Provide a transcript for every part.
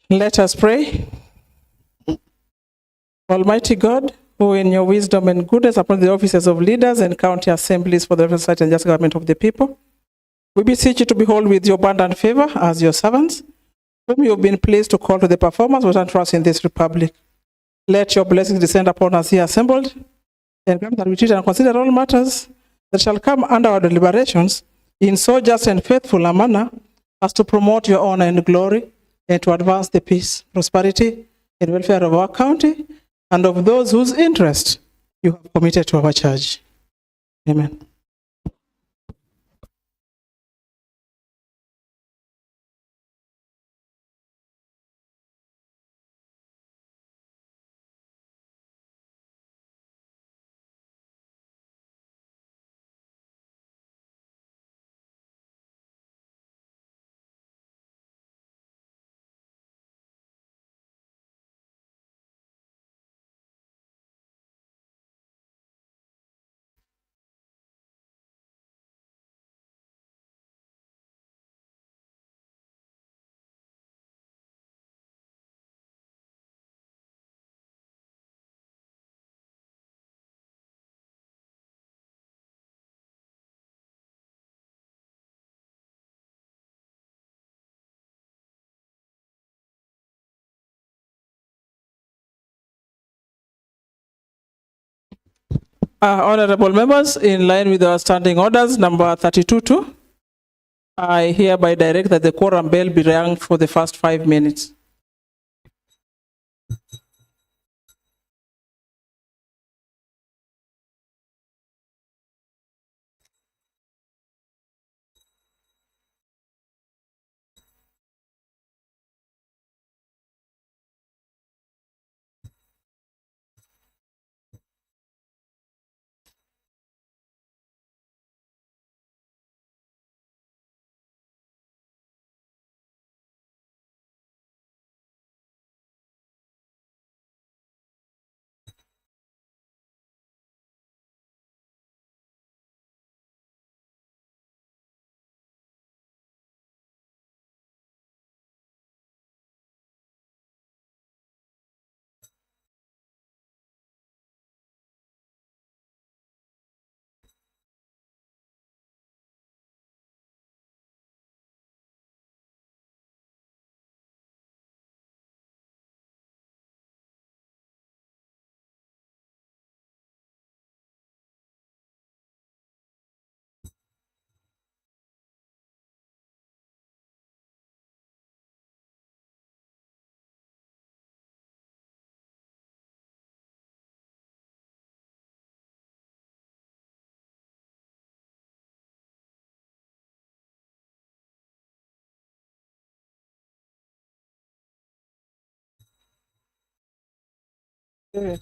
Let us pray. Almighty God, who in your wisdom and goodness appoint the offices of leaders and county assemblies for the oversight and just government of the people, we beseech you to behold with your abundant favor as your servants, whom you have been pleased to call to the performance and trust in this republic. Let your blessings descend upon us here assembled, and grant that we treat and consider all matters that shall come under our deliberations in so just and faithful a manner as to promote your honor and glory, and to advance the peace, prosperity, and welfare of our county and of those whose interest you have committed to our church. Amen. Honorable members, in line with our standing orders number 32.2, I hereby direct that the quorum bell be rung for the first 5 minutes. Okay.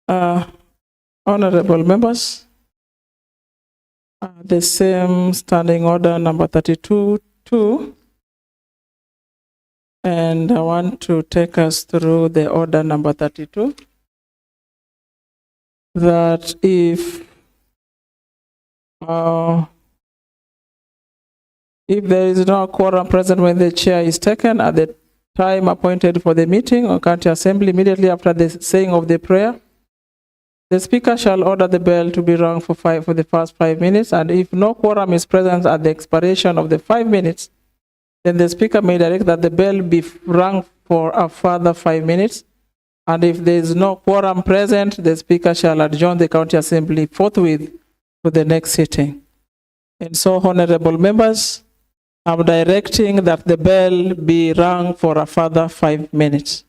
Uh, Honorable members, the same standing order number 32-2, and I want to take us through the order number 32, that if there is no quorum present when the chair is taken at the time appointed for the meeting or county assembly, immediately after the saying of the prayer, the speaker shall order the bell to be rung for the first 5 minutes, and if no quorum is present at the expiration of the 5 minutes, then the speaker may direct that the bell be rung for a further 5 minutes. And if there is no quorum present, the speaker shall adjourn the county assembly forthwith to the next sitting. And so, honorable members, I'm directing that the bell be rung for a further 5 minutes.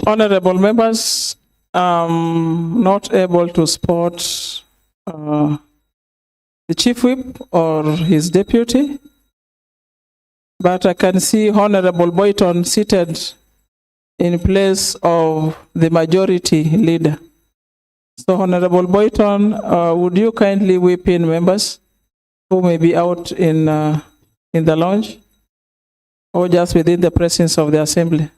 Honorable members, I'm not able to spot the chief whip or his deputy, but I can see Honorable Boyton seated in place of the majority leader. So Honorable Boyton, would you kindly whip in members who may be out in the lounge or just within the presence of the assembly?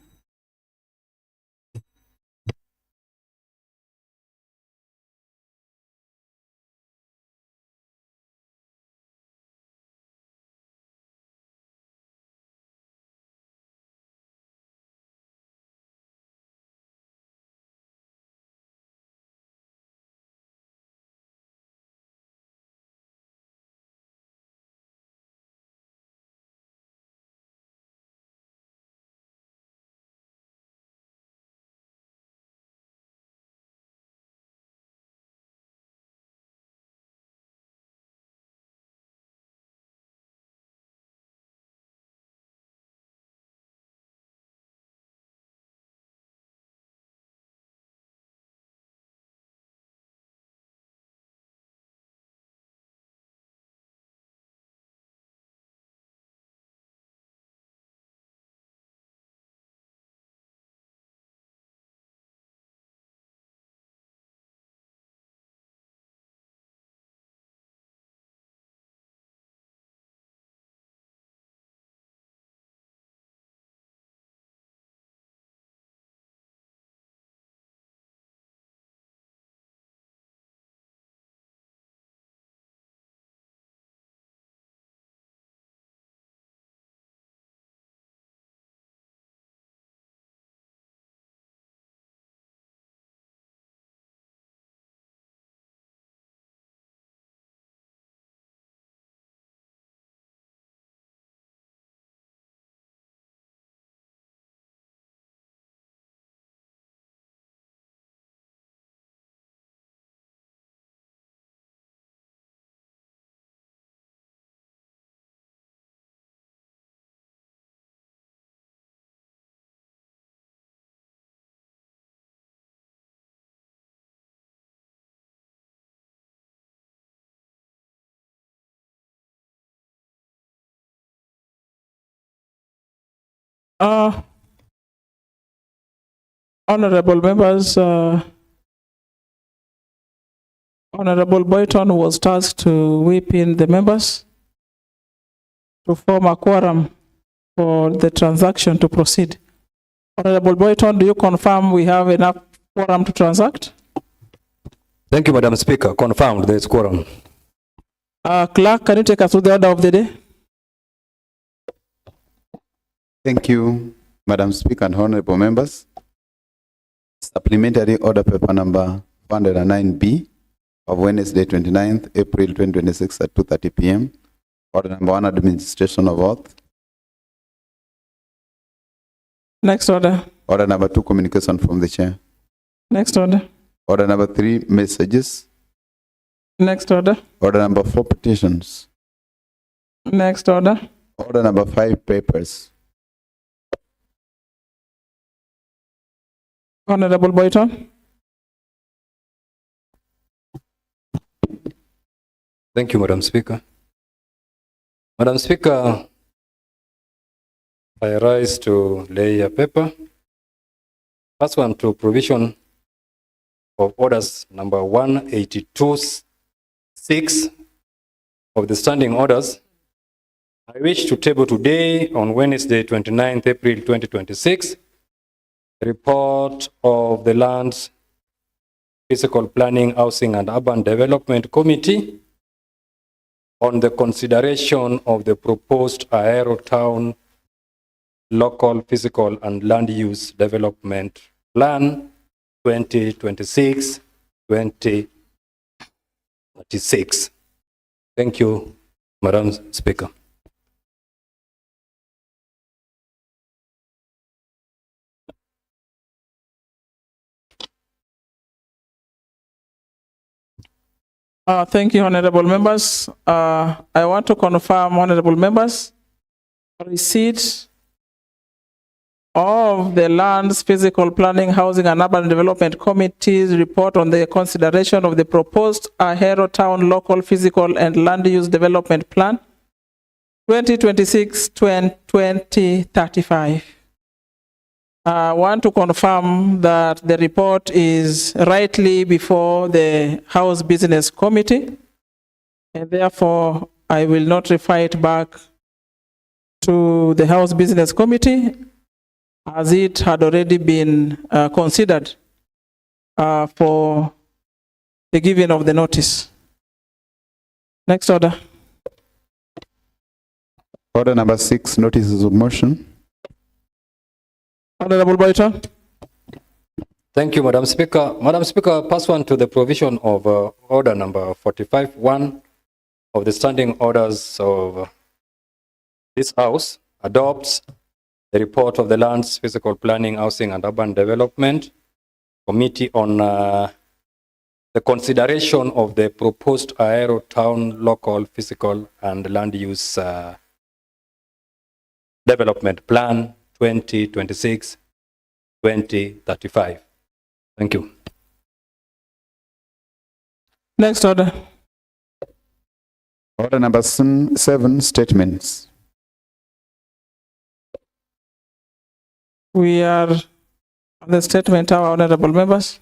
Honorable members, Honorable Boyton was tasked to whip in the members to form a quorum for the transaction to proceed. Honorable Boyton, do you confirm we have enough quorum to transact? Thank you, Madam Speaker. Confirmed, there is quorum. Clerk, can you take us through the order of the day? Thank you, Madam Speaker and honorable members. Supplementary order paper number 409B of Wednesday, 29th April 2026 at 2:30 p.m. Order number 1, administration of oath. Next order. Order number 2, communication from the chair. Next order. Order number 3, messages. Next order. Order number 4, petitions. Next order. Order number 5, papers. Honorable Boyton. Thank you, Madam Speaker. Madam Speaker, I rise to lay a paper. First one, to provision of orders number 182-6 of the standing orders. I wish to table today, on Wednesday, 29th April 2026, the report of the Land, Physical Planning, Housing and Urban Development Committee on the consideration of the proposed Ahero Town Local Physical and Land Use Development Plan 2026-2036. Thank you, Madam Speaker. Thank you, honorable members. I want to confirm, honorable members, receipt of the Lands, Physical Planning, Housing and Urban Development Committee's report on the consideration of the proposed Ahero Town Local Physical and Land Use Development Plan 2026-2035. I want to confirm that the report is rightly before the House Business Committee, and therefore I will not refer it back to the House Business Committee, as it had already been considered for the giving of the notice. Next order. Order number 6, notices of motion. Honorable Boyton. Thank you, Madam Speaker. Madam Speaker, pass one to the provision of order number 45-1 of the standing orders of this House adopts the report of the Lands, Physical Planning, Housing and Urban Development Committee on the consideration of the proposed Ahero Town Local Physical and Land Use Development Plan 2026-2035. Thank you. Next order. Order number 7, statements. We are on the statement, our honorable members.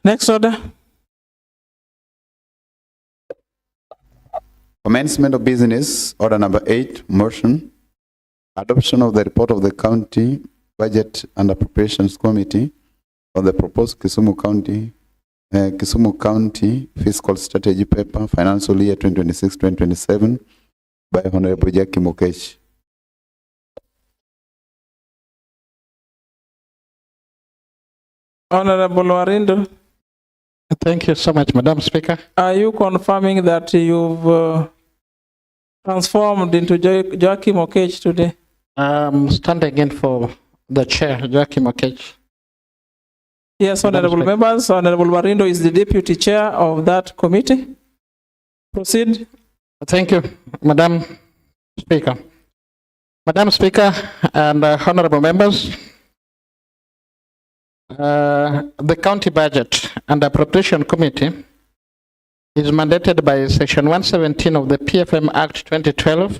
Next order. Commencement of business, order number 8, motion. Adoption of the report of the County Budget and Appropriations Committee on the proposed Kisumu County Fiscal Strategy Paper, Financial Year 2026-2027 by Honorable Jackie Mokesh. Honorable Warindo. Thank you so much, Madam Speaker. Are you confirming that you've transformed into Jackie Mokech today? I'm standing in for the chair, Jackie Mokech. Yes, honorable members. Honorable Warindo is the deputy chair of that committee. Proceed. Thank you, Madam Speaker. Madam Speaker and honorable members, the county budget and appropriation committee is mandated by section 117 of the PFM Act 2012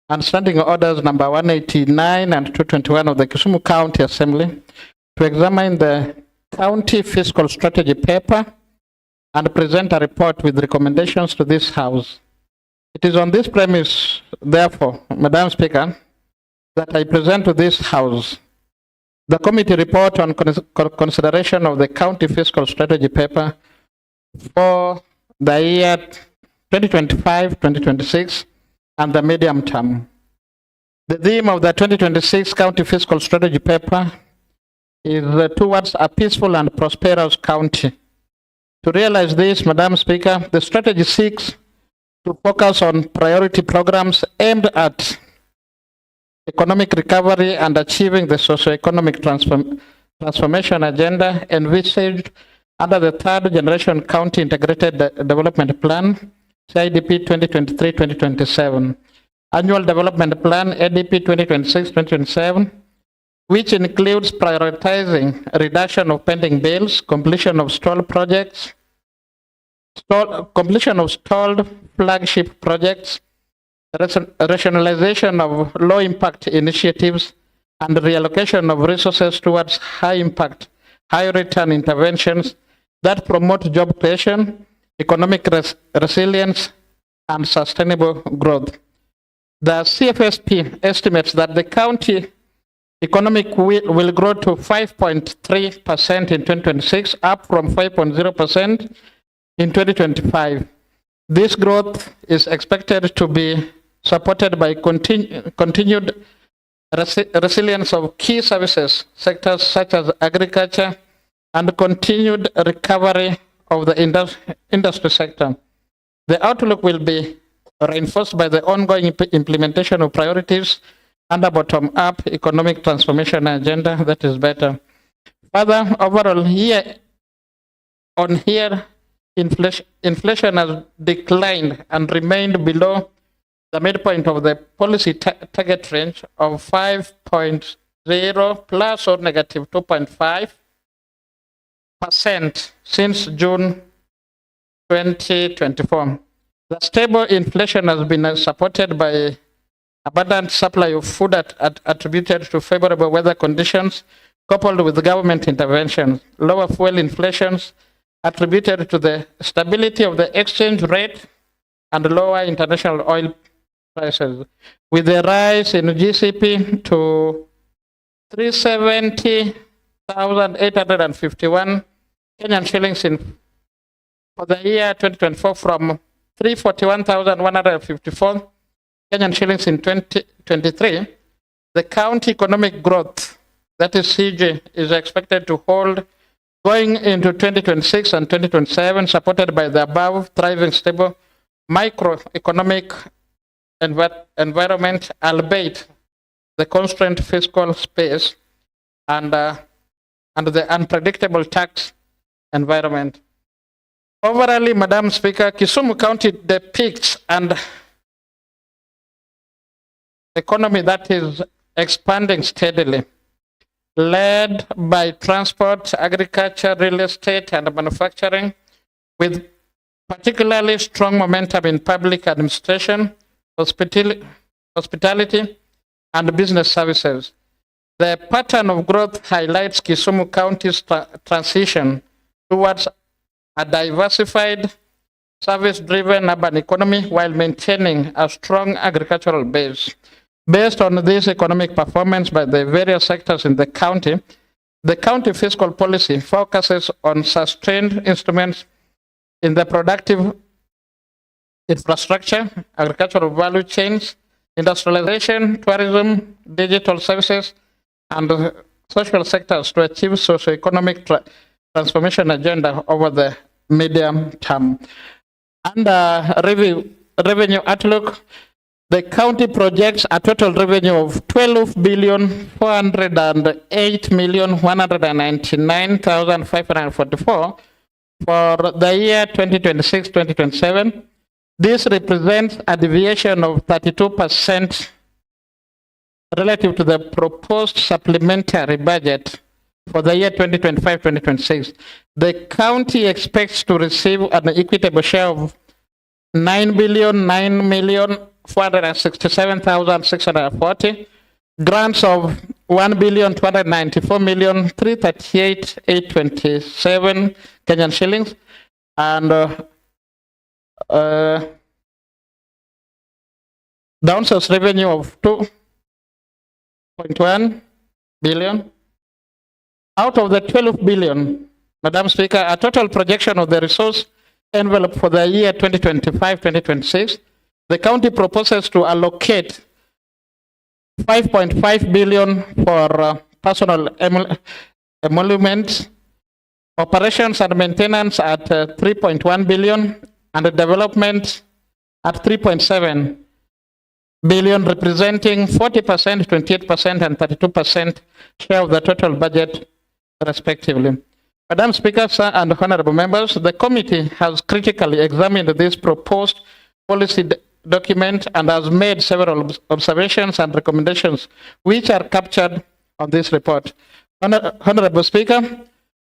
and standing orders number 189 and 221 of the Kisumu County Assembly to examine the county fiscal strategy paper and present a report with recommendations to this House. It is on this premise, therefore, Madam Speaker, that I present to this House the committee report on consideration of the county fiscal strategy paper for the year 2025-2026 and the medium term. The theme of the 2026 county fiscal strategy paper is towards a peaceful and prosperous county. To realize this, Madam Speaker, the strategy seeks to focus on priority programs aimed at economic recovery and achieving the socio-economic transformation agenda envisaged under the third generation county integrated development plan, CIDP 2023-2027, annual development plan, ADP 2026-2027, which includes prioritizing reduction of pending bills, completion of stalled projects, completion of stalled flagship projects, rationalization of low-impact initiatives, and reallocation of resources towards high-impact, high-return interventions that promote job creation, economic resilience, and sustainable growth. The CFSP estimates that the county economic will grow to 5.3% in 2026, up from 5.0% in 2025. This growth is expected to be supported by continued resilience of key services sectors such as agriculture and continued recovery of the industry sector. The outlook will be reinforced by the ongoing implementation of priorities and a bottom-up economic transformation agenda that is better. Further, overall, year-on-year inflation has declined and remained below the midpoint of the policy target range of 5.0 plus or negative 2.5% since June 2024. The stable inflation has been supported by abundant supply of food attributed to favorable weather conditions, coupled with government intervention, lower fuel inflations attributed to the stability of the exchange rate and lower international oil prices, with a rise in GCP to 370,851 Kenyan shillings for the year 2024 from 341,154 Kenyan shillings in 2023. The county economic growth, that is CG, is expected to hold going into 2026 and 2027, supported by the above thriving stable microeconomic environment, albeit the constrained fiscal space and the unpredictable tax environment. Overall, Madam Speaker, Kisumu County depicts an economy that is expanding steadily, led by transport, agriculture, real estate, and manufacturing, with particularly strong momentum in public administration, hospitality, and business services. The pattern of growth highlights Kisumu County's transition towards a diversified, service-driven urban economy while maintaining a strong agricultural base. Based on this economic performance by the various sectors in the county fiscal policy focuses on sustained instruments in the productive infrastructure, agricultural value chains, industrialization, tourism, digital services, and social sectors to achieve socio-economic transformation agenda over the medium term. Under revenue outlook, the county projects a total revenue of 12,408,199,544 for the year 2026-2027. This represents a deviation of 32% relative to the proposed supplementary budget for the year 2025-2026. The county expects to receive an equitable share of 9,9,467,640, grants of 1,294,338,827 Kenyan shillings, and downsource revenue of 2.1 billion. Out of the 12 billion, Madam Speaker, a total projection of the resource envelope for the year 2025-2026, the county proposes to allocate 5.5 billion for personal emoluments, operations and maintenance at 3.1 billion, and development at 3.7 billion, representing 40%, 28%, and 32% share of the total budget, respectively. Madam Speaker, sir, and honorable members, the committee has critically examined this proposed policy document and has made several observations and recommendations which are captured on this report. Honorable Speaker,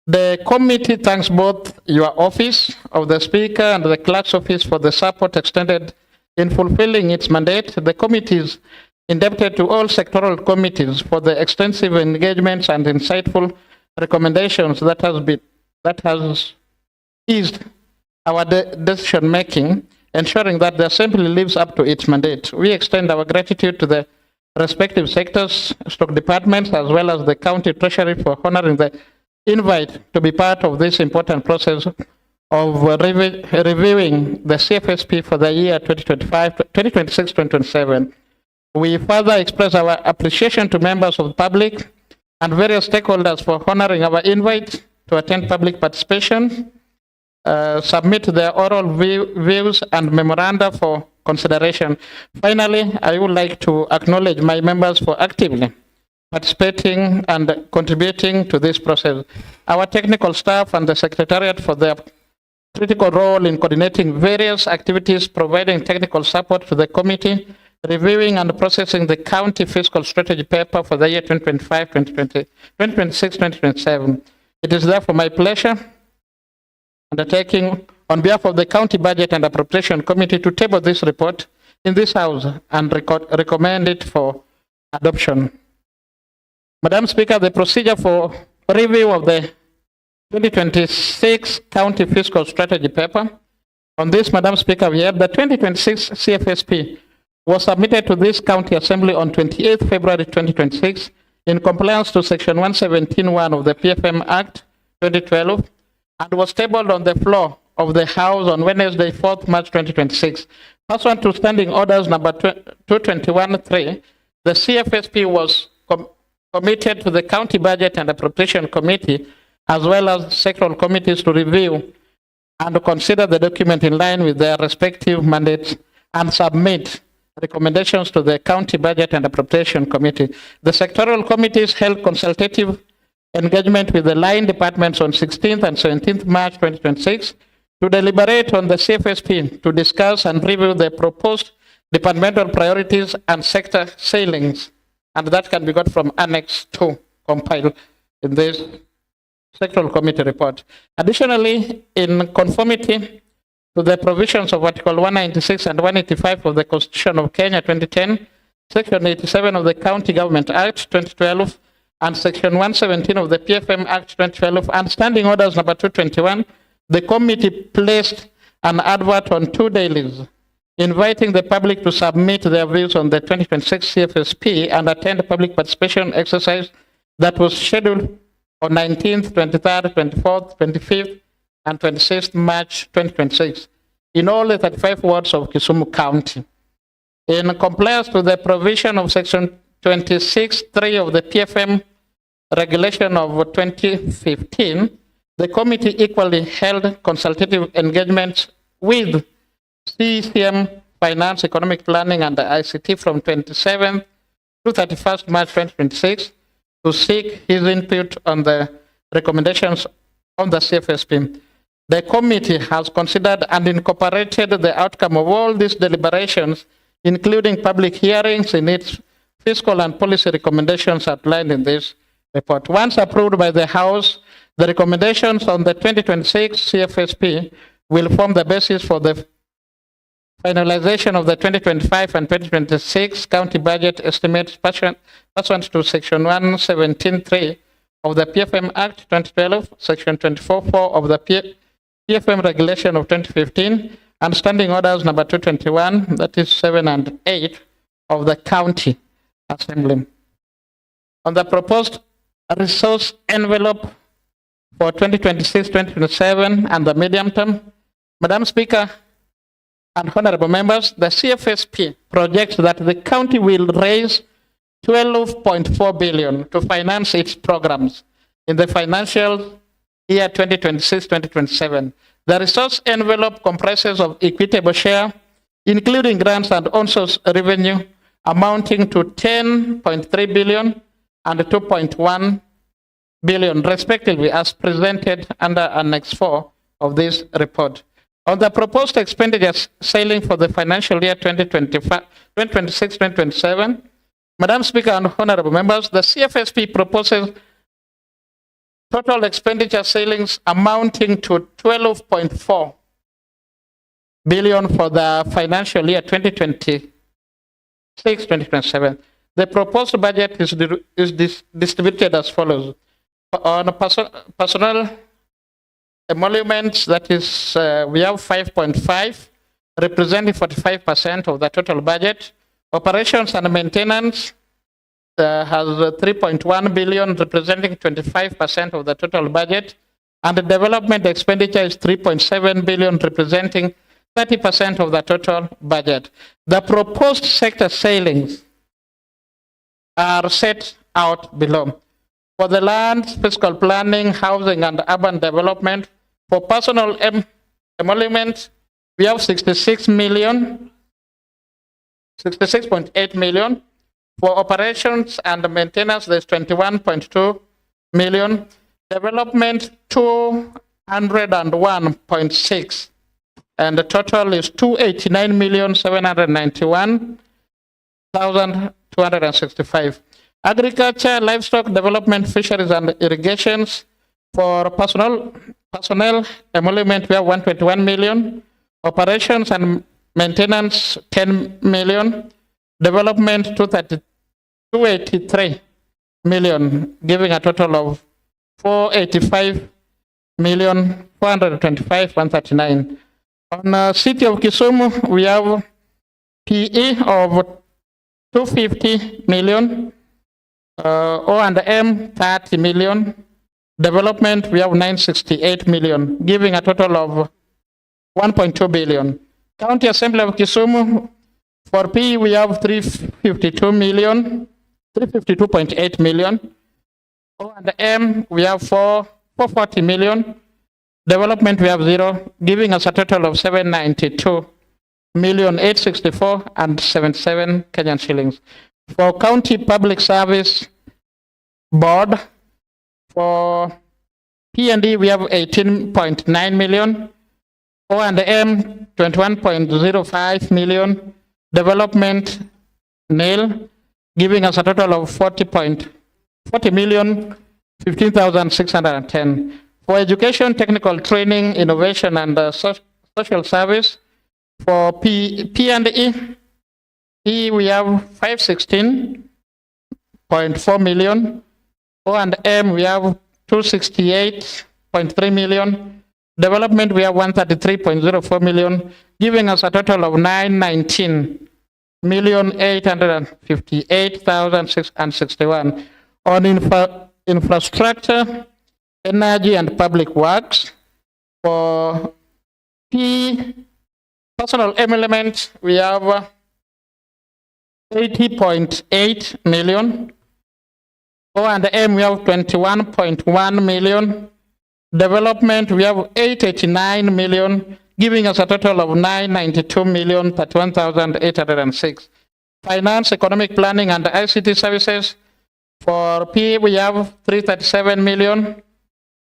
the committee thanks both your office of the Speaker and the clerk's office for the support extended in fulfilling its mandate. The committee is indebted to all sectoral committees for the extensive engagements and insightful recommendations that has eased our decision making, ensuring that the Assembly lives up to its mandate. We extend our gratitude to the respective sectors, stock departments, as well as the county treasury for honoring the invite to be part of this important process of reviewing the CFSP for the year 2026-2027. We further express our appreciation to members of the public and various stakeholders for honoring our invite to attend public participation, submit their oral views and memoranda for consideration. Finally, I would like to acknowledge my members for actively participating and contributing to this process. Our technical staff and the Secretariat for their critical role in coordinating various activities, providing technical support to the committee, reviewing and processing the county fiscal strategy paper for the year 2026-2027. It is therefore my pleasure undertaking on behalf of the County Budget and Appropriation Committee to table this report in this House and recommend it for adoption. Madam Speaker, the procedure for review of the 2026 County Fiscal Strategy paper. On this, Madam Speaker, we have the 2026 CFSP was submitted to this County Assembly on 28th February 2026 in compliance to Section 117(1) of the PFM Act 2012 and was tabled on the floor of the House on Wednesday, 4th March 2026. Pursuant to Standing Orders number 221-3, the CFSP was committed to the County Budget and Appropriation Committee as well as sectoral committees to review and consider the document in line with their respective mandates and submit recommendations to the County Budget and Appropriation Committee. The sectoral committees held consultative engagement with the line departments on 16th and 17th March 2026 to deliberate on the CFSP, to discuss and review the proposed departmental priorities and sector ceilings, and that can be got from Annex 2 compiled in this sectoral committee report. Additionally, in conformity to the provisions of Article 196 and 185 of the Constitution of Kenya 2010, Section 87 of the County Government Act 2012, and Section 117 of the PFM Act 2012, and Standing Orders number 221, the committee placed an advert on 2 dailies, inviting the public to submit their views on the 2026 CFSP and attend a public participation exercise that was scheduled on 19th, 23rd, 24th, 25th, and 26th March 2026 in all the 35 wards of Kisumu County. In compliance with the provision of Section 26(3) of the PFM Regulation of 2015, the committee equally held consultative engagements with CCM, Finance, Economic Planning, and the ICT from 27th to 31st March 2026 to seek his input on the recommendations on the CFSP. The committee has considered and incorporated the outcome of all these deliberations, including public hearings, in its fiscal and policy recommendations outlined in this report. Once approved by the House, the recommendations on the 2026 CFSP will form the basis for the finalization of the 2025 and 2026 county budget estimates pursuant to Section 117.3 of the PFM Act 2012, Section 24.4 of the PFM Regulation of 2015, and Standing Orders number 221, that is 7 and 8 of the County Assembly. On the proposed resource envelope for 2026-2027 and the medium term, Madam Speaker and honorable members, the CFSP projects that the county will raise 12.4 billion to finance its programs in the financial year 2026-2027. The resource envelope comprises of equitable share, including grants and on-source revenue, amounting to 10.3 billion and 2.1 billion, respectively, as presented under Annex 4 of this report. On the proposed expenditures ceiling for the financial year 2026-2027, Madam Speaker and honorable members, the CFSP proposes total expenditure ceilings amounting to 12.4 billion for the financial year 2026-2027. The proposed budget is distributed as follows. On personnel emoluments, that is, we have 5.5, representing 45% of the total budget. Operations and maintenance has 3.1 billion, representing 25% of the total budget. And the development expenditure is 3.7 billion, representing 30% of the total budget. The proposed sector ceilings are set out below. For the land, fiscal planning, housing, and urban development, for personal emoluments, we have 66.8 million. For operations and maintenance, there's 21.2 million. Development, 201.6. And the total is 289,791,265. Agriculture, livestock development, fisheries, and irrigations. For personnel emolument, we have 121 million. Operations and maintenance, 10 million. Development, 283 million, giving a total of 485,425,139. On City of Kisumu, we have PE of 250 million. O&M 30 million. Development, we have 968 million, giving a total of 1.2 billion. County Assembly of Kisumu, for P, we have 352.8 million. O&M, we have 440 million. Development, we have 0, giving us a total of 792,864,77 Kenyan shillings. For County Public Service Board, for P&D, we have 18.9 million. O&M, 21.05 million. Development, nil, giving us a total of 40,015,610. For education, technical training, innovation, and social service, for P&E, we have 516.4 million. O&M, we have 268.3 million. Development, we have 133.04 million, giving us a total of 919,858,661. On infrastructure, energy, and public works, for personal emoluments, we have 80.8 million. O&M, we have 21.1 million. Development, we have 889 million, giving us a total of 992,031,806. Finance, economic planning, and ICT services, for P, we have 337 million.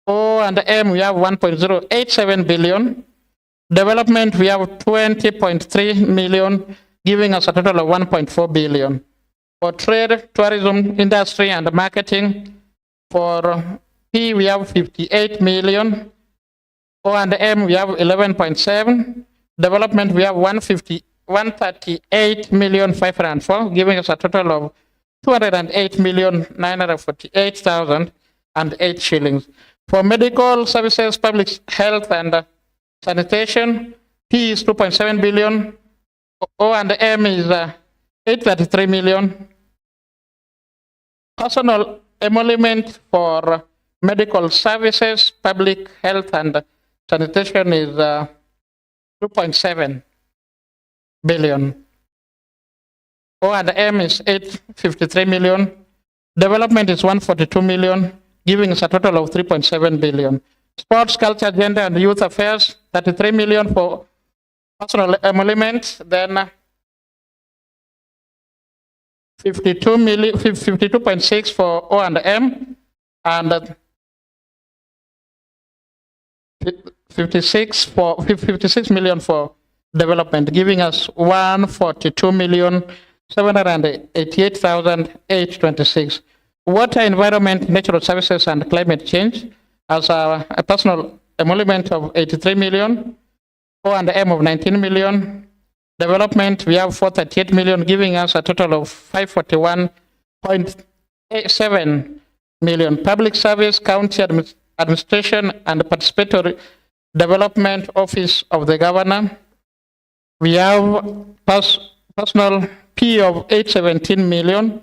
O and M, we have 1.087 billion. Development, we have 20.3 million, giving us a total of 1.4 billion. For trade, tourism, industry, and marketing, for P, we have 58 million. O and M, we have 11.7. Development, we have 138,504, giving us a total of 208,948,008 shillings. For medical services, public health, and sanitation, P is 2.7 billion. O and M is 833 million. Personal emolument for medical services, public health, and sanitation is 2.7 billion. O and M is 853 million. Development is 142 million, giving us a total of 3.7 billion. Sports, culture, gender, and youth affairs, 33 million for personal emoluments, then 52.6 for O and M, and 56 million for development, giving us 142,788,826. Water, environment, natural services, and climate change as a personal emolument of 83 million, O and M of 19 million. Development, we have 438 million, giving us a total of 541.7 million. Public service, county administration, and participatory development office of the governor. We have personal P of 817 million,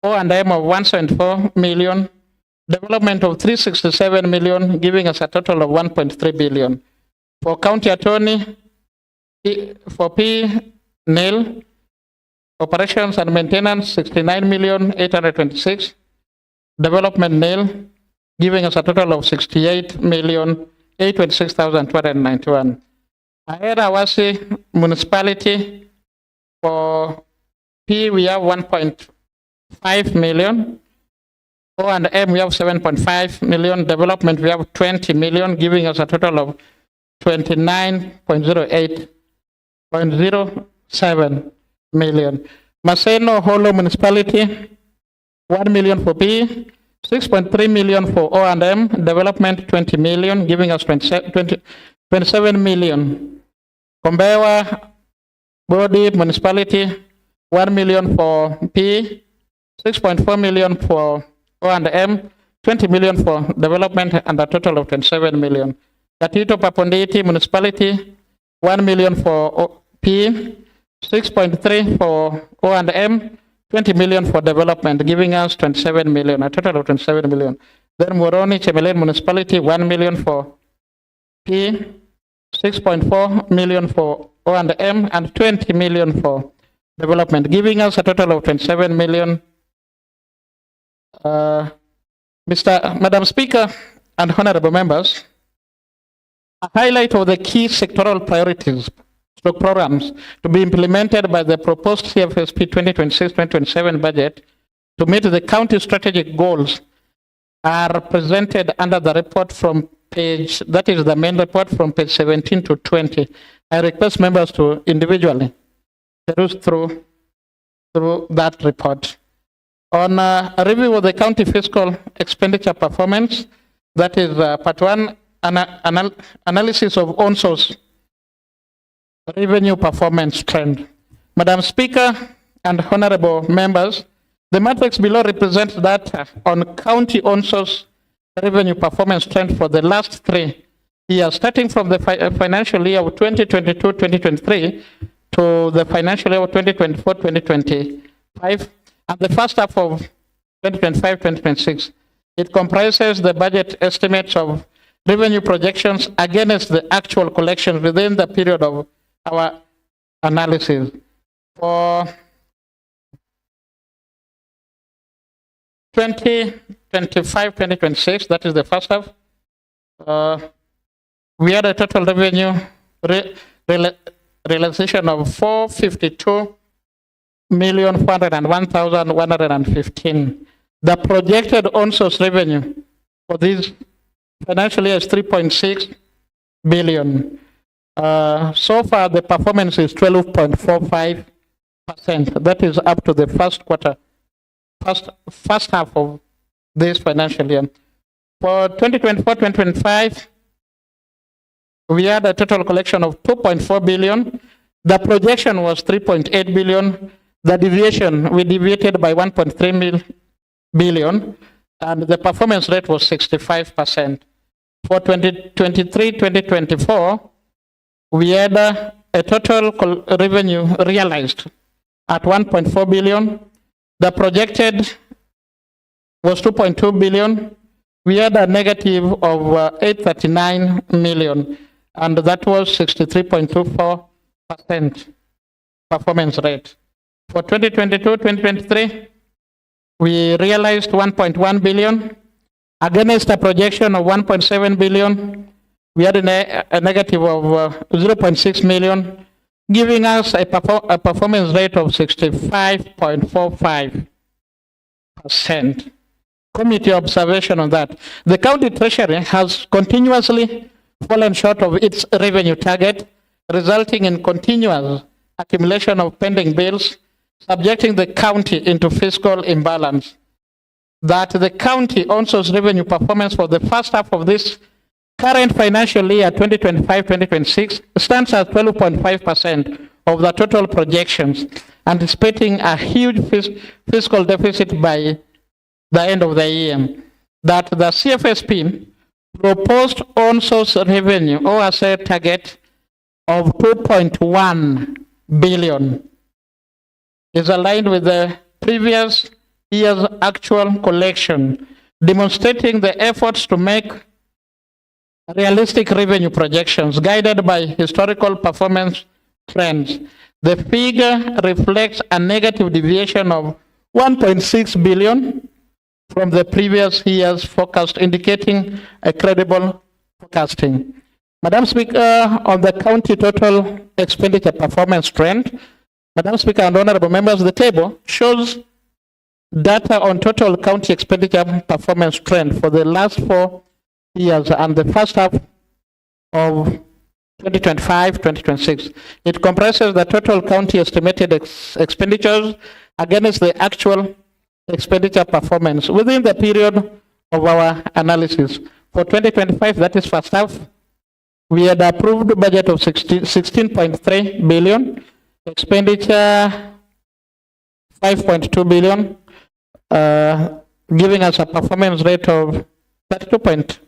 O and M of 174 million, development of 367 million, giving us a total of 1.3 billion. For county attorney, for P, nil. Operations and maintenance, 69,826. Development, nil, giving us a total of 68,826,291. Ahera Wasi municipality, for P we have 1.5 million. O and M we have 7.5 million. Development we have 20 million, giving us a total of 29.07 million. Maseno Holo municipality, 1 million for P, 6.3 million for O and M. Development 20 million, giving us 27 million. Kombewa Body municipality, 1 million for P, 6.4 million for O and M, 20 million for development, and a total of 27 million. Gatito Papondeti municipality, 1 million for P, 6.3 for O and M, 20 million for development, giving us 27 million, a total of 27 million. Then Moroni Chemelen municipality, 1 million for P, 6.4 million for O and M, and 20 million for development, giving us a total of 27 million. Madam Speaker and honorable members, a highlight of the key sectoral priorities programs to be implemented by the proposed CFSP 2026-2027 budget to meet the county strategic goals are presented under the report from page, that is the main report from page 17 to 20. I request members to individually peruse through that report. On a review of the county fiscal expenditure performance, that is part one, analysis of own source revenue performance trend. Madam Speaker and honorable members, the matrix below represents data on county own source revenue performance trend for the last 3 years, starting from the financial year of 2022-2023 to the financial year of 2024-2025 and the first half of 2025-2026. It comprises the budget estimates of revenue projections against the actual collections within the period of our analysis. For 2025-2026, that is the first half, we had a total revenue realization of 452,401,115. The projected on-source revenue for this financial year is 3.6 billion. So far, the performance is 12.45%. That is up to the first quarter, first half of this financial year. For 2024-2025, we had a total collection of 2.4 billion. The projection was 3.8 billion. The deviation, we deviated by 1.3 billion, and the performance rate was 65%. For 2023-2024, we had a total revenue realized at 1.4 billion. The projected was 2.2 billion. We had a negative of 839 million, and that was 63.24% performance rate. For 2022-2023, we realized 1.1 billion against a projection of 1.7 billion. We had a negative of 0.6 million, giving us a performance rate of 65.45%. Committee observation on that. The county treasury has continuously fallen short of its revenue target, resulting in continuous accumulation of pending bills, subjecting the county into fiscal imbalance. That the county ONSO's revenue performance for the first half of this current financial year 2025-2026 stands at 12.5% of the total projections, anticipating a huge fiscal deficit by the end of the year. That the CFSP proposed ONSO's revenue or asset target of 2.1 billion is aligned with the previous year's actual collection, demonstrating the efforts to make realistic revenue projections guided by historical performance trends. The figure reflects a negative deviation of 1.6 billion from the previous year's forecast, indicating a credible forecasting. Madam Speaker, on the county total expenditure performance trend, Madam Speaker and honorable members, the table shows data on total county expenditure performance trend for the last 4 years and the first half of 2025-2026. It comprises the total county estimated expenditures against the actual expenditure performance within the period of our analysis. For 2025, that is first half, we had approved budget of 16.3 billion, expenditure 5.2 billion, giving us a performance rate of 32.17%.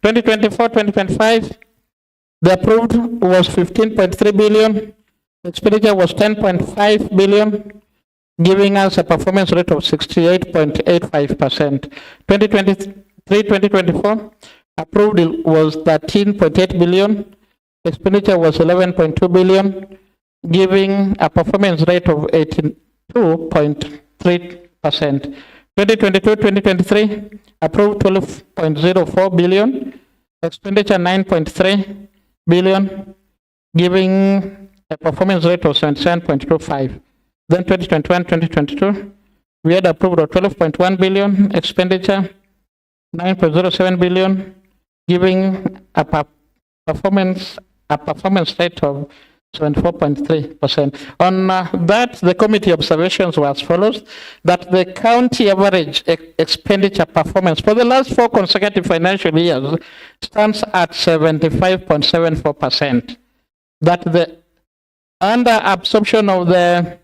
2024-2025, the approved was 15.3 billion, expenditure was 10.5 billion, giving us a performance rate of 68.85%. 2023-2024, approved was 13.8 billion, expenditure was 11.2 billion, giving a performance rate of 82.3%. 2022-2023, approved 12.04 billion, expenditure 9.3 billion, giving a performance rate of 77.25. Then 2021-2022, we had approved of 12.1 billion, expenditure 9.07 billion, giving a performance rate of 74.3%. On that, the committee observations were as follows: that the county average expenditure performance for the last 4 consecutive financial years stands at 75.74%. That the under absorption of the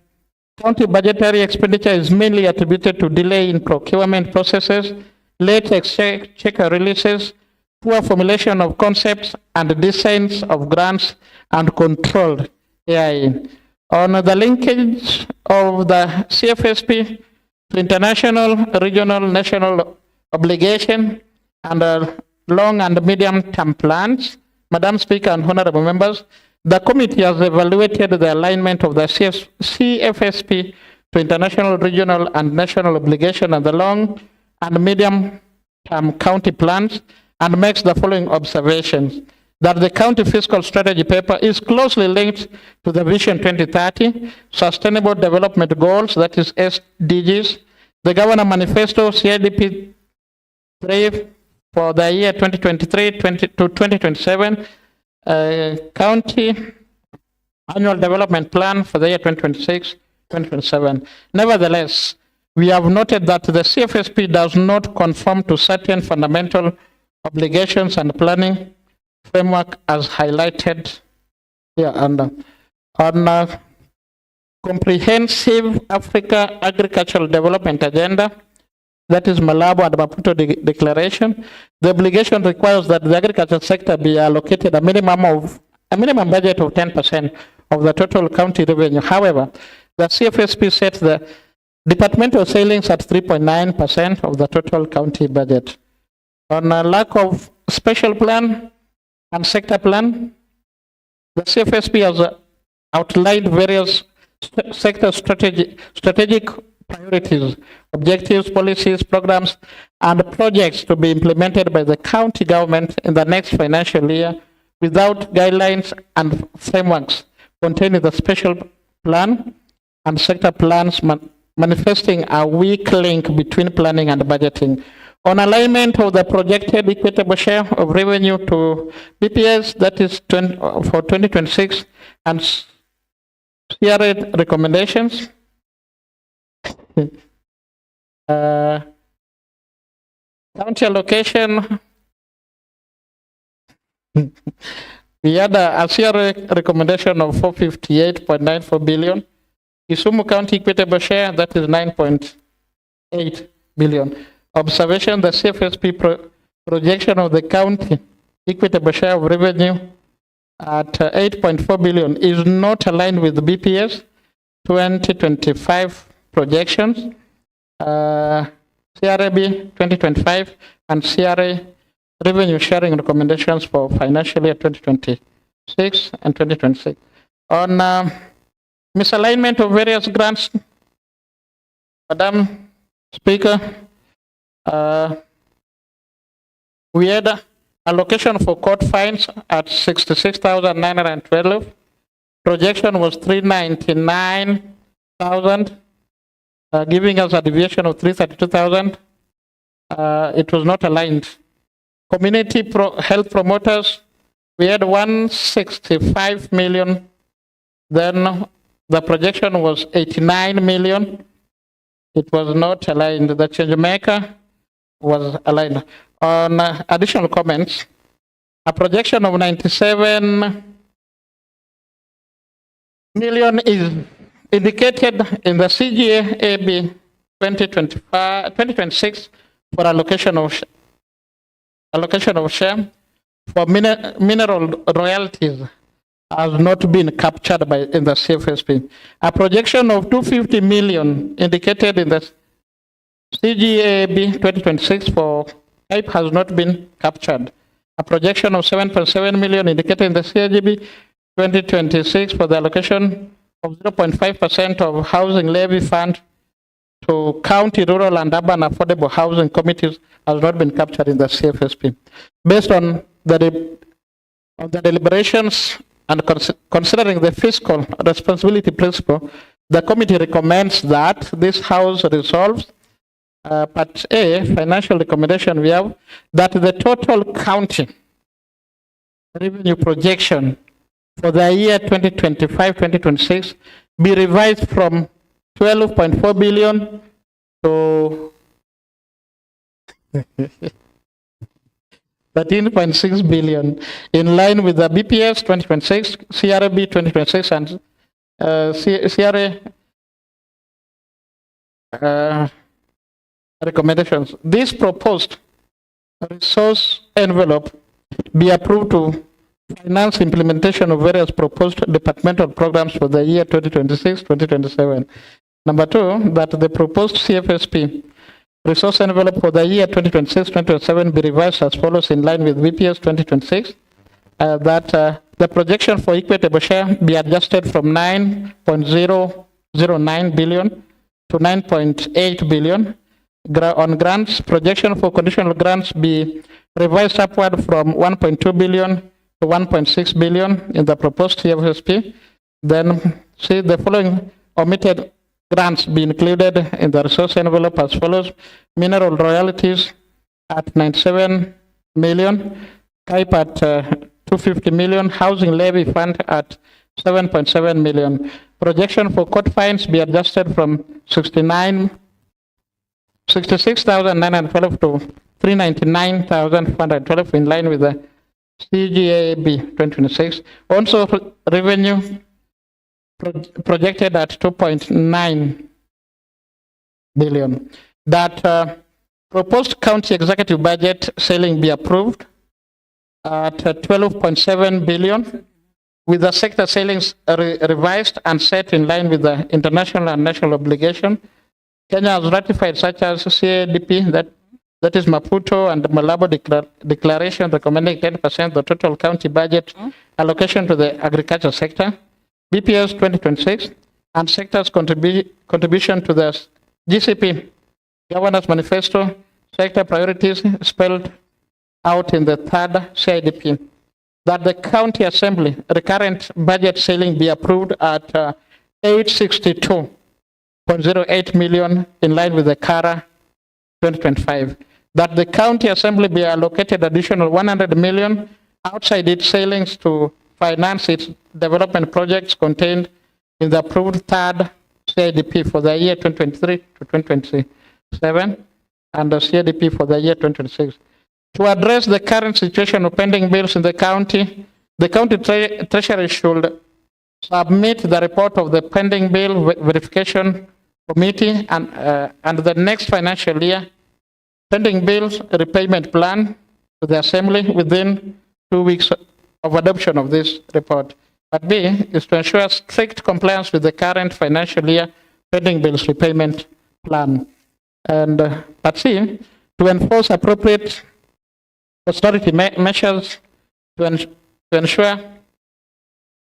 county budgetary expenditure is mainly attributed to delay in procurement processes, late exchequer releases, poor formulation of concepts and designs of grants, and controlled AI. On the linkage of the CFSP to international, regional, national obligation and long and medium term plans, Madam Speaker and honorable members, the committee has evaluated the alignment of the CFSP to international, regional, and national obligation and the long and medium term county plans, and makes the following observations: that the county fiscal strategy paper is closely linked to the Vision 2030, Sustainable Development Goals, that is SDGs, the Governor Manifesto, CIDP 3, for the year 2023 to 2027, county annual development plan for the year 2026-2027. Nevertheless, we have noted that the CFSP does not conform to certain fundamental obligations and planning framework as highlighted here under. On comprehensive Africa agricultural development agenda, that is Malabo and Maputo declaration, the obligation requires that the agriculture sector be allocated a minimum budget of 10% of the total county revenue. However, the CFSP sets the departmental savings at 3.9% of the total county budget. On a lack of special plan and sector plan, the CFSP has outlined various sector strategic priorities, objectives, policies, programs, and projects to be implemented by the county government in the next financial year without guidelines and frameworks contained in the special plan and sector plans manifesting a weak link between planning and budgeting. On alignment of the projected equitable share of revenue to BPS, that is for 2026, and CRA recommendations, county allocation, we had a CRA recommendation of 458.94 billion. Kisumu County equitable share, that is 9.8 billion. Observation, the CFSP projection of the county equitable share of revenue at 8.4 billion is not aligned with the BPS 2025 projections, CRAB 2025, and CRA revenue sharing recommendations for financial year 2026 and 2026. On misalignment of various grants, Madam Speaker, we had allocation for court fines at 66,912. Projection was 399,000, giving us a deviation of 332,000. It was not aligned. Community health promoters, we had 165 million. Then the projection was 89 million. It was not aligned. The change maker was aligned. On additional comments, a projection of 97 million is indicated in the CGA-AB 2026 for allocation of share for mineral royalties has not been captured in the CFSP. A projection of 250 million indicated in the CGA-AB 2026 for type has not been captured. A projection of 7.7 million indicated in the CGB 2026 for the allocation of 0.5% of housing levy fund to county, rural, and urban affordable housing committees has not been captured in the CFSP. Based on the deliberations and considering the fiscal responsibility principle, the committee recommends that this House resolves Part A, financial recommendation, we have that the total county revenue projection for the year 2025-2026 be revised from 12.4 billion to 13.6 billion, in line with the BPS 2026, CRB 2026, and CRA recommendations. This proposed resource envelope be approved to finance implementation of various proposed departmental programs for the year 2026-2027. Number two, that the proposed CFSP resource envelope for the year 2026-2027 be revised as follows in line with BPS 2026. That the projection for equitable share be adjusted from 9.009 billion to 9.8 billion. On grants, projection for conditional grants be revised upward from 1.2 billion to 1.6 billion in the proposed CFSP. Then see the following omitted grants be included in the resource envelope as follows: mineral royalties at 97 million, CAIP at 250 million, housing levy fund at 7.7 million. Projection for court fines be adjusted from 66,912 to 399,412 in line with the CGAB 2026. Also, revenue projected at 2.9 billion. That proposed county executive budget ceiling be approved at 12.7 billion, with the sector ceilings revised and set in line with the international and national obligation. Kenya has ratified such as CADP, that is Maputo and Malabo Declaration recommending 10% the total county budget allocation to the agriculture sector, BPS 2026, and sector's contribution to the GCP Governance Manifesto, sector priorities spelled out in the third CIDP. That the county assembly recurrent budget ceiling be approved at 862.08 million in line with the CARA 2025. That the county assembly be allocated additional 100 million outside its ceilings to finance its development projects contained in the approved third CIDP for the year 2023 to 2027 and the CIDP for the year 2026. To address the current situation of pending bills in the county treasury should submit the report of the pending bill verification committee and the next financial year pending bills repayment plan to the assembly within 2 weeks of adoption of this report. But B is to ensure strict compliance with the current financial year pending bills repayment plan. And but C, to enforce appropriate austerity measures to ensure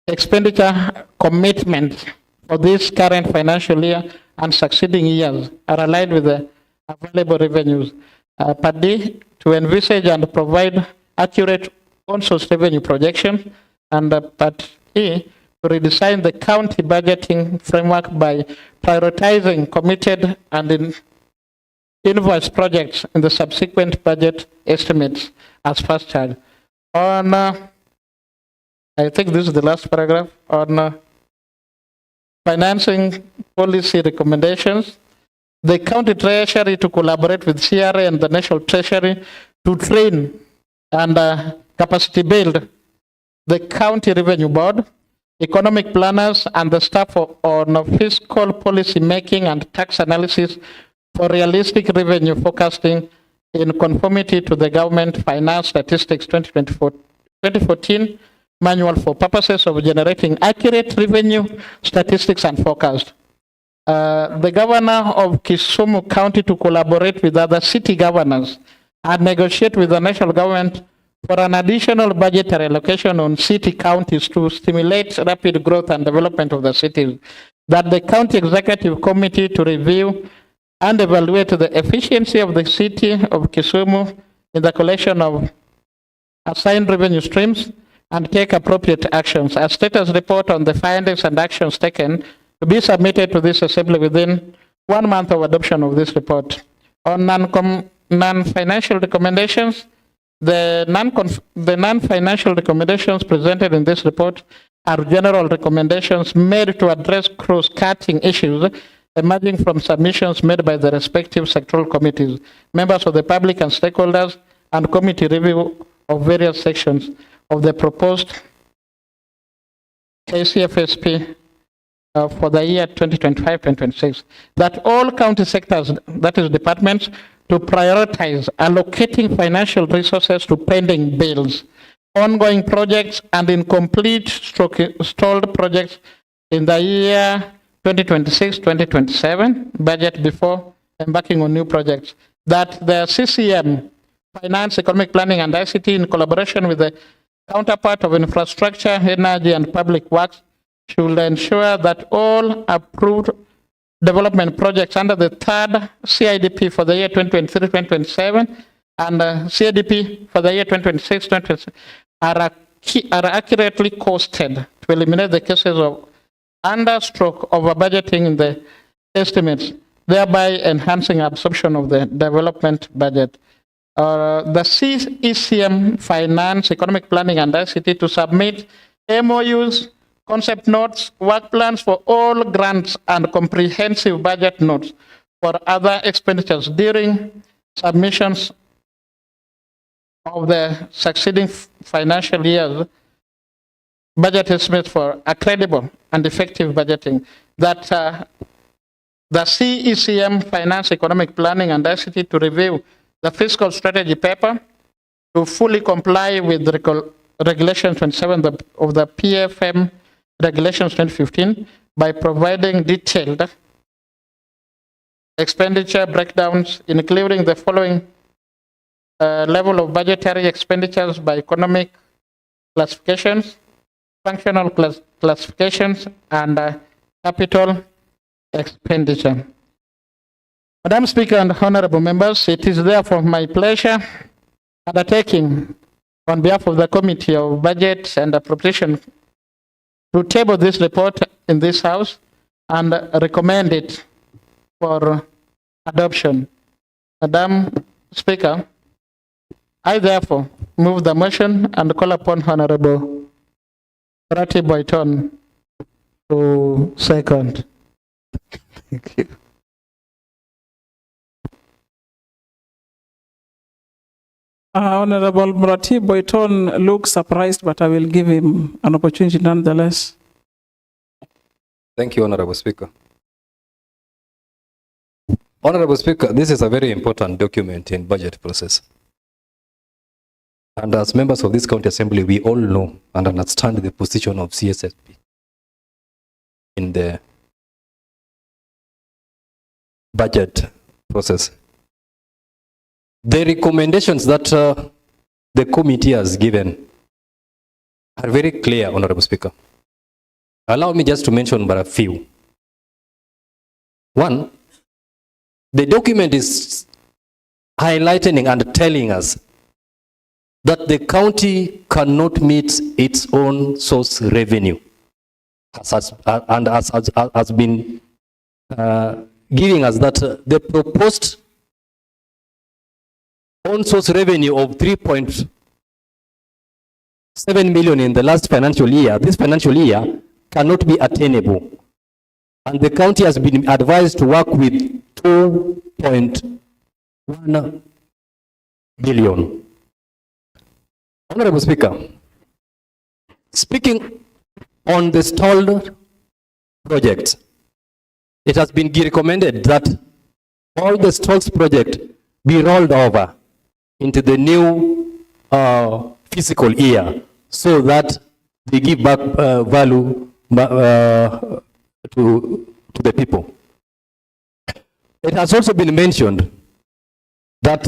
expenditure commitments for this current financial year and succeeding years are aligned with the available revenues. Part D, to envisage and provide accurate on-source revenue projection. And Part E, to redesign the county budgeting framework by prioritizing committed and invoice projects in the subsequent budget estimates as first charge. On, I think this is the last paragraph, on financing policy recommendations. The county treasury to collaborate with CRA and the national treasury to train and capacity build the county revenue board, economic planners, and the staff on fiscal policy making and tax analysis for realistic revenue forecasting in conformity to the government finance statistics 2014 manual for purposes of generating accurate revenue statistics and forecast. The governor of Kisumu County to collaborate with other city governors and negotiate with the national government for an additional budgetary allocation on city counties to stimulate rapid growth and development of the cities. That the county executive committee to review and evaluate the efficiency of the city of Kisumu in the collection of assigned revenue streams and take appropriate actions. A status report on the findings and actions taken to be submitted to this assembly within 1 month of adoption of this report. On non-financial recommendations, the non-financial recommendations presented in this report are general recommendations made to address cross-cutting issues emerging from submissions made by the respective sectoral committees, members of the public and stakeholders, and committee review of various sections of the proposed KCFSP for the year 2025-2026. That all county sectors, that is departments, to prioritize allocating financial resources to pending bills, ongoing projects, and incomplete stalled projects in the year 2026-2027 budget before embarking on new projects. That the CCM, Finance, Economic Planning, and ICT, in collaboration with the counterpart of Infrastructure, Energy, and Public Works, should ensure that all approved development projects under the third CIDP for the year 2023-2027 and CIDP for the year 2026-2027 are accurately costed to eliminate the cases of understroke over budgeting in the estimates, thereby enhancing absorption of the development budget. the CECM Finance, Economic Planning and ICT to submit MOUs, concept notes, work plans for all grants and comprehensive budget notes for other expenditures during submissions of the succeeding financial years. Budget estimates for a credible and effective budgeting. That the CECM Finance, Economic Planning and ICT to review the fiscal strategy paper to fully comply with Regulation 27 of the PFM Regulations 2015 by providing detailed expenditure breakdowns, including the following level of budgetary expenditures by economic classifications, functional classifications, and capital expenditure. Madam Speaker and honorable members, it is therefore my pleasure undertaking on behalf of the Committee of Budget and Appropriation to table this report in this House and recommend it for adoption. Madam Speaker, I therefore move the motion and call upon Honorable Rati Boyton to second. Thank you. Honorable Murati Boyton looks surprised, but I will give him an opportunity nonetheless. Thank you, Honorable Speaker. Honorable Speaker, this is a very important document in budget process. And as members of this county assembly, we all know and understand the position of CSSP in the budget process. The recommendations that the committee has given are very clear, Honorable Speaker. Allow me just to mention but a few. One, the document is highlighting and telling us that the county cannot meet its own source revenue, and has been giving us that the proposed own source revenue of 3.7 million in the last financial year, this financial year, cannot be attainable. And the county has been advised to work with 2.1 billion. Honorable Speaker, speaking on the stalled project, it has been recommended that all the stalled projects be rolled over into the new fiscal year so that they give back value to the people. It has also been mentioned that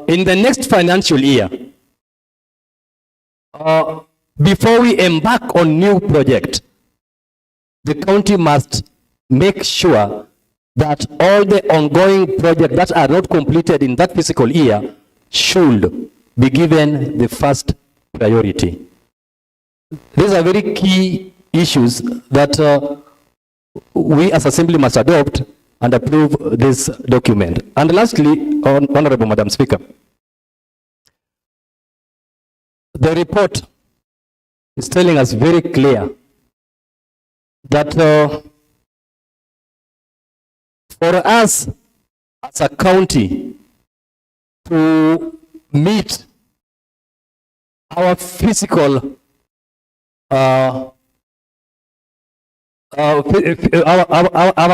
in the next financial year, before we embark on new project, the county must make sure that all the ongoing projects that are not completed in that fiscal year should be given the first priority. These are very key issues that we as Assembly must adopt and approve this document. And lastly, Honorable Madam Speaker, the report is telling us very clear that for us as a county to meet our physical our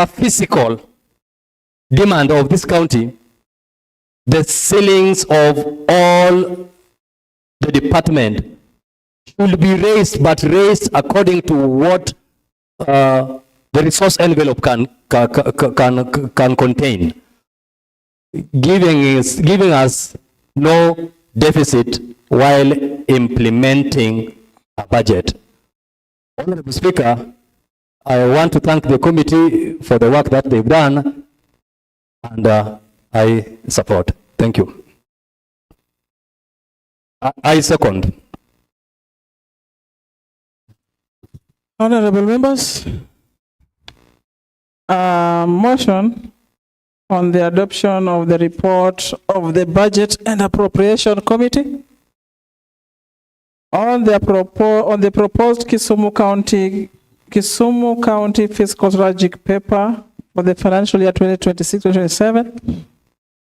physical demand of this county, the ceilings of all the department should be raised, but raised according to what the resource envelope can contain, giving us no deficit while implementing a budget. Honorable Speaker, I want to thank the committee for the work that they've done, and I support. Thank you. I second. Honorable members, motion on the adoption of the report of the Budget and Appropriation Committee on the proposed Kisumu County Fiscal Strategic Paper for the financial year 2026-2027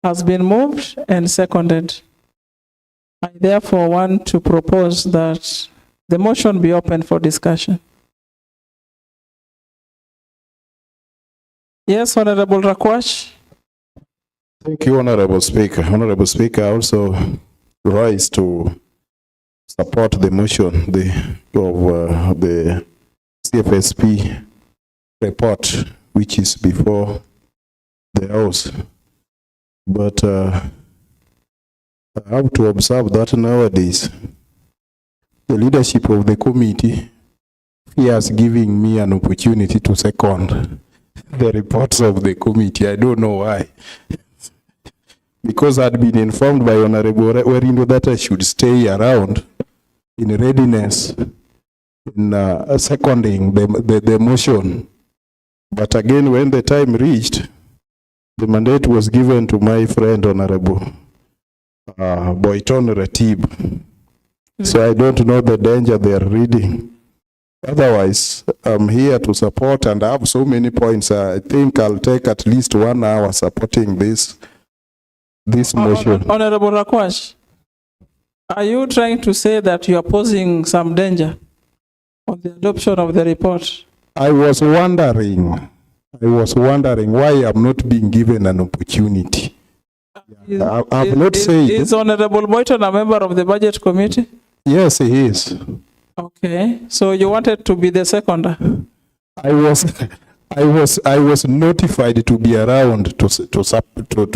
has been moved and seconded. I therefore want to propose that the motion be open for discussion. Yes, Honorable Rakwash. Thank you, Honorable Speaker. Honorable Speaker, I also rise to support the motion of the CFSP report, which is before the House. But I have to observe that nowadays, the leadership of the committee fears giving me an opportunity to second the reports of the committee. I don't know why. Because I'd been informed by Honorable Werindo that I should stay around in readiness in seconding the motion. But again, when the time reached, the mandate was given to my friend Honorable Boyton Ratib. So I don't know the danger they are reading. Otherwise, I'm here to support, and I have so many points. I think I'll take at least 1 hour supporting this motion. Honorable Rakwash, are you trying to say that you are posing some danger on the adoption of the report? I was wondering why I'm not being given an opportunity. I've not said. Is Honorable Boyton a member of the Budget Committee? Yes, he is. Okay, so you wanted to be the seconder? I was notified to be around to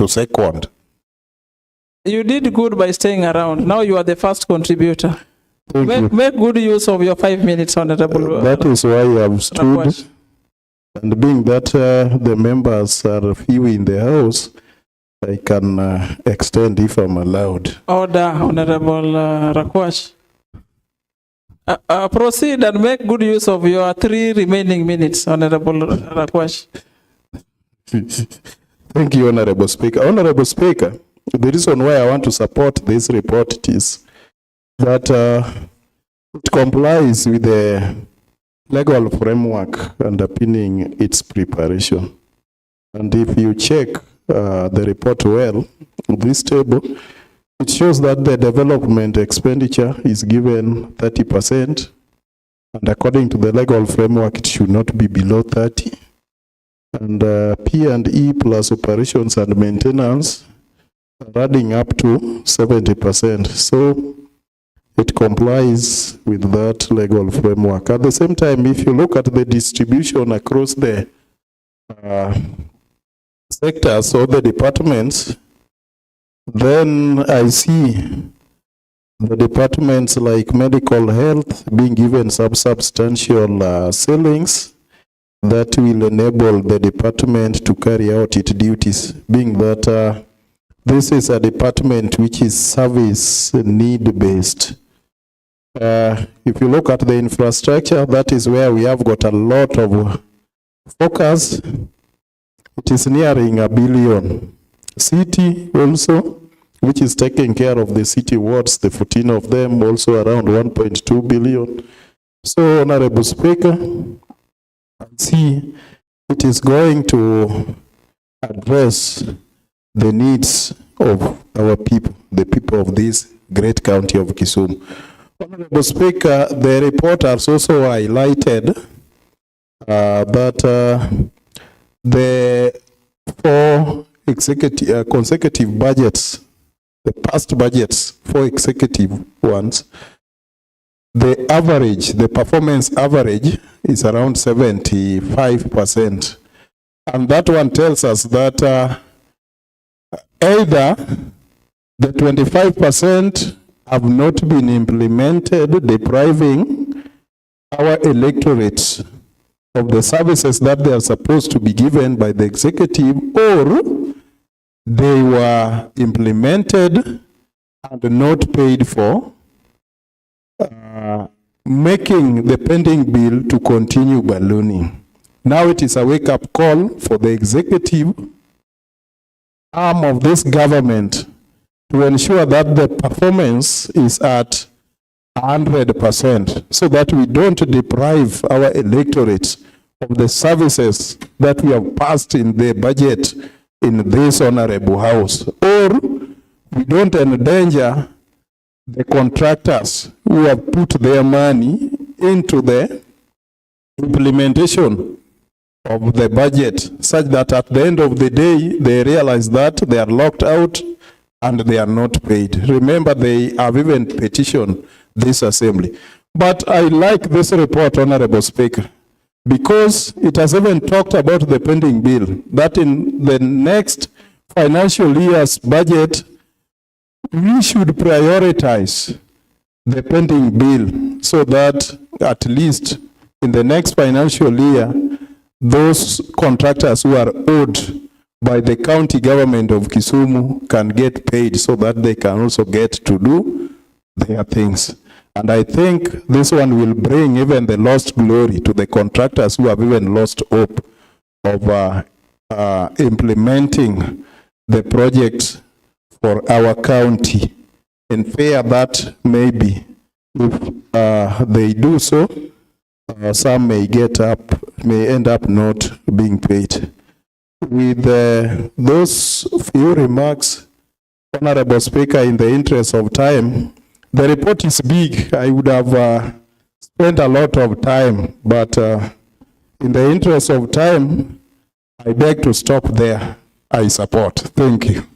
second. You did good by staying around. Now you are the first contributor. Make good use of your 5 minutes, Honorable. That is why I have stood. And being that the members are few in the House, I can extend if I'm allowed. Order, Honorable Rakwash. Proceed and make good use of your 3 remaining minutes, Honorable Rakwash. Thank you, Honorable Speaker. Honorable Speaker, the reason why I want to support this report is that it complies with the legal framework underpinning its preparation. And if you check the report well, this table, it shows that the development expenditure is given 30%, and according to the legal framework, it should not be below 30%. And P&E plus operations and maintenance are adding up to 70%. So it complies with that legal framework. At the same time, if you look at the distribution across the sectors or the departments, then I see the departments like medical health being given some substantial ceilings that will enable the department to carry out its duties, being that this is a department which is service need based. If you look at the infrastructure, that is where we have got a lot of focus. It is nearing $1 billion. City also, which is taking care of the city wards, the 14 of them, also around 1.2 billion. So, Honorable Speaker, I see it is going to address the needs of our people, the people of this great county of Kisumu. Honorable Speaker, the report has also highlighted that the 4 consecutive budgets, the past budgets, 4 executive ones, the average, the performance average is around 75%. And that one tells us that either the 25% have not been implemented, depriving our electorates of the services that they are supposed to be given by the executive, or they were implemented and not paid for, making the pending bill to continue ballooning. Now it is a wake-up call for the executive arm of this government to ensure that the performance is at 100%, so that we don't deprive our electorate of the services that we have passed in the budget in this honorable house, or we don't endanger the contractors who have put their money into the implementation of the budget, such that at the end of the day, they realize that they are locked out and they are not paid. Remember, they have even petitioned this assembly. But I like this report, Honorable Speaker, because it has even talked about the pending bill, that in the next financial year's budget, we should prioritize the pending bill so that at least in the next financial year, those contractors who are owed by the county government of Kisumu can get paid so that they can also get to do their things. And I think this one will bring even the lost glory to the contractors who have even lost hope of implementing the projects for our county. In fear that maybe if they do so, some may end up not being paid. With those few remarks, Honorable Speaker, in the interest of time, the report is big. I would have spent a lot of time, but in the interest of time, I beg to stop there. I support. Thank you.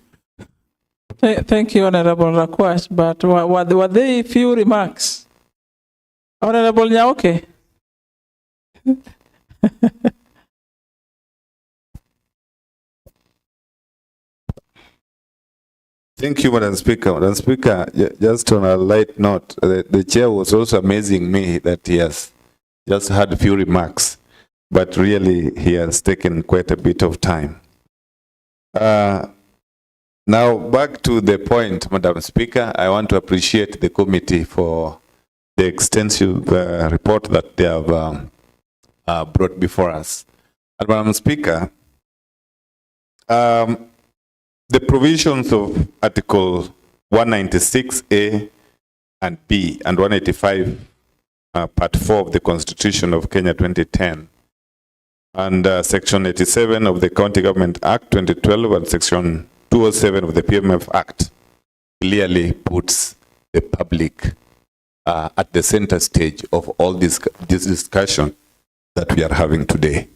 Thank you, Honorable Rakwash, but were they few remarks? Honorable Nyaoke? Thank you, Madam Speaker. Madam Speaker, just on a light note, the chair was also amazing me that he has just had a few remarks, but really he has taken quite a bit of time. Now, back to the point, Madam Speaker, I want to appreciate the committee for the extensive report that they have brought before us. And Madam Speaker, the provisions of Article 196A and B and 185 Part 4 of the Constitution of Kenya 2010 and Section 87 of the County Government Act 2012 and Section 207 of the PMF Act clearly puts the public at the center stage of all this discussion that we are having today.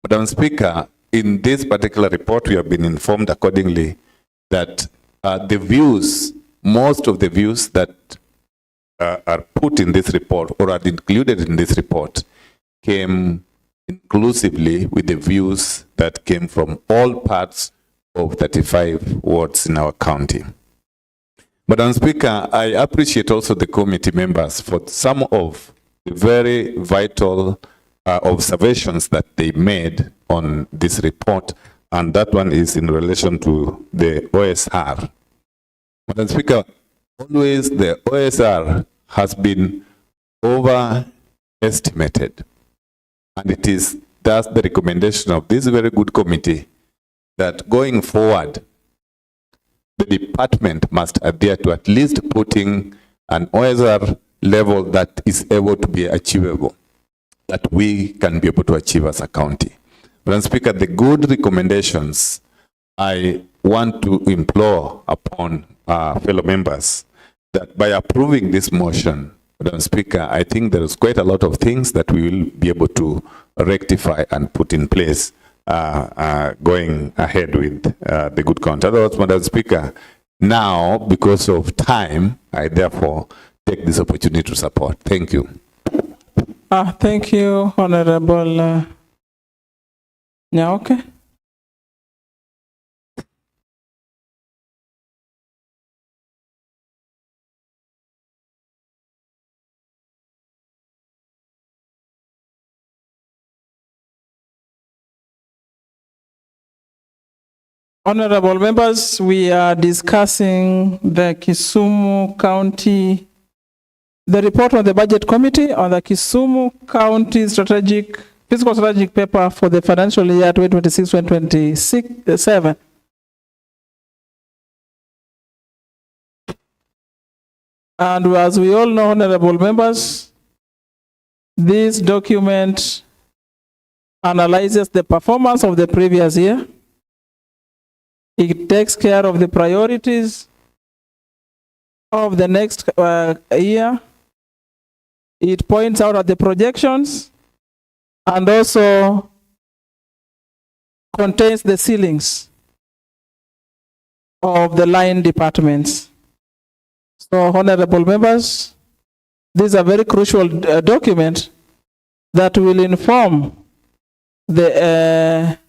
Madam Speaker, in this particular report, we have been informed accordingly that the views, most of the views that are put in this report or are included in this report came inclusively with the views that came from all parts of 35 wards in our county. Madam Speaker, I appreciate also the committee members for some of the very vital observations that they made on this report, and that one is in relation to the OSR. Madam Speaker, always the OSR has been overestimated, and it is thus the recommendation of this very good committee that going forward, the department must adhere to at least putting an OSR level that is able to be achievable, that we can be able to achieve as a county. Madam Speaker, the good recommendations, I want to implore upon fellow members that by approving this motion, Madam Speaker, I think there is quite a lot of things that we will be able to rectify and put in place going ahead with the good count. Otherwise, Madam Speaker, now, because of time, I therefore take this opportunity to support. Thank you. Thank you, Honorable Nyaoke. Honorable members, we are discussing the Kisumu County, the report on the Budget Committee on the Kisumu County Fiscal Strategic Paper for the financial year 2026-2027. And as we all know, honorable members, this document analyzes the performance of the previous year. It takes care of the priorities of the next year. It points out at the projections and also contains the ceilings of the line departments. So, honorable members, this is a very crucial document that will inform the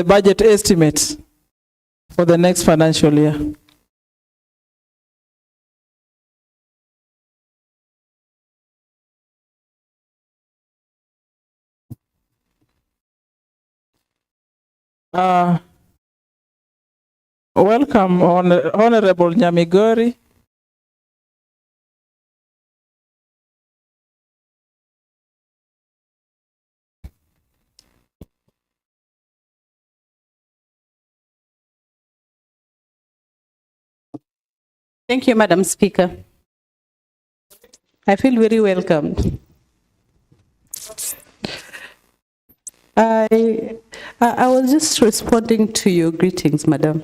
budget estimates for the next financial year. Welcome, Honorable Nyamigori. Thank you, Madam Speaker. I feel very welcomed. I was just responding to your greetings, Madam.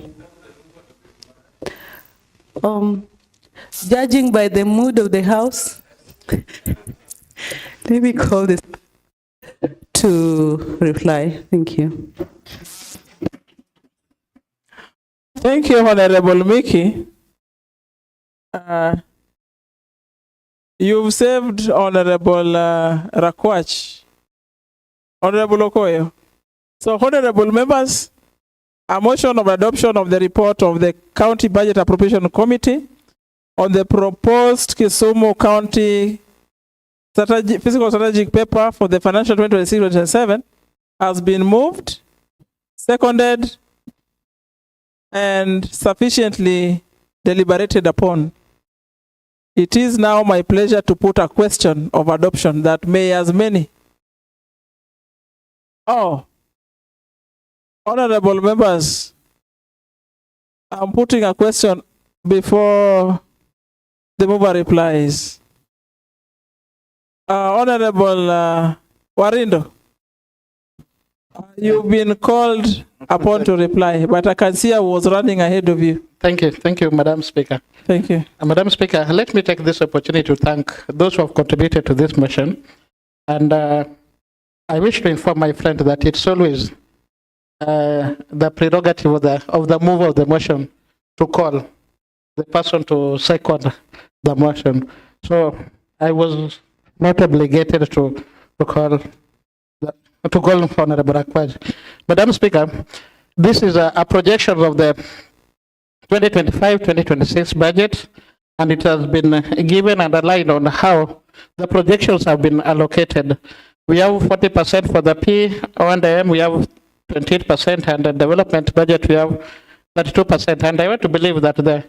Judging by the mood of the House, let me call this to reply. Thank you. Thank you, Honorable Mickey. You've saved Honorable Rakwach. Honorable Okoyo. So, honorable members, a motion of adoption of the report of the County Budget Appropriation Committee on the proposed Kisumu County Fiscal Strategic Paper for the financial 2026-2027 has been moved, seconded, and sufficiently deliberated upon. It is now my pleasure to put a question of adoption that may as many. Honorable members, I'm putting a question before the mover replies. Honorable Warindo, you've been called upon to reply, but I can see I was running ahead of you. Thank you, Madam Speaker. Thank you. Madam Speaker, let me take this opportunity to thank those who have contributed to this motion. And I wish to inform my friend that it's always the prerogative of the mover of the motion to call the person to second the motion. So I was not obligated to call Honorable Rakwaj. Madam Speaker, this is a projection of the 2025-2026 budget, and it has been given and aligned on how the projections have been allocated. We have 40% for the P&M, we have 28%, and the development budget we have 32%. And I want to believe that the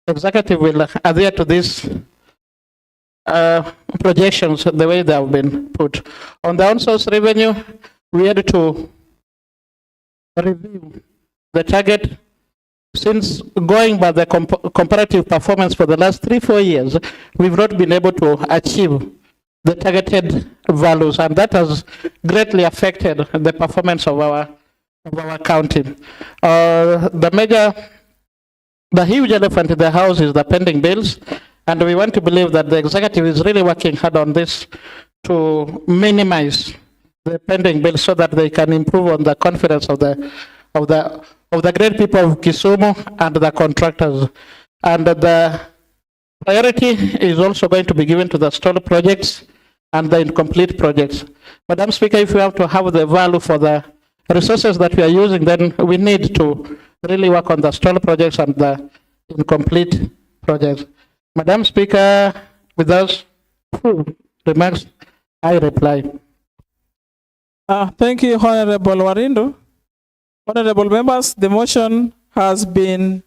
executive will adhere to these projections the way they have been put. On the on-source revenue, we had to review the target. Since going by the comparative performance for the last 3-4 years, we've not been able to achieve the targeted values, and that has greatly affected the performance of our county. The huge elephant in the house is the pending bills, and we want to believe that the executive is really working hard on this to minimize the pending bills so that they can improve on the confidence of the great people of Kisumu and the contractors. And the priority is also going to be given to the stall projects and the incomplete projects. Madam Speaker, if we have to have the value for the resources that we are using, then we need to really work on the stall projects and the incomplete projects. Madam Speaker, with those remarks, I reply. Thank you, Honorable Warindo. Honorable members, the motion has been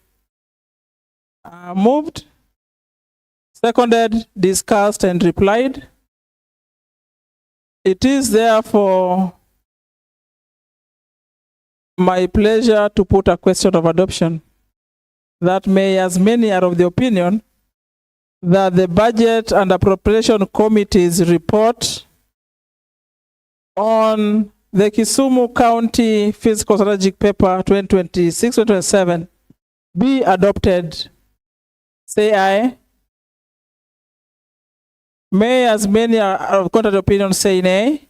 moved, seconded, discussed, and replied. It is therefore my pleasure to put a question of adoption. that mayors many are of the opinion that the Budget and Appropriation Committee's report on the Kisumu County Fiscal Strategic Paper 2026-2027 be adopted. Say aye. Mayors many are of contrary opinion say nay.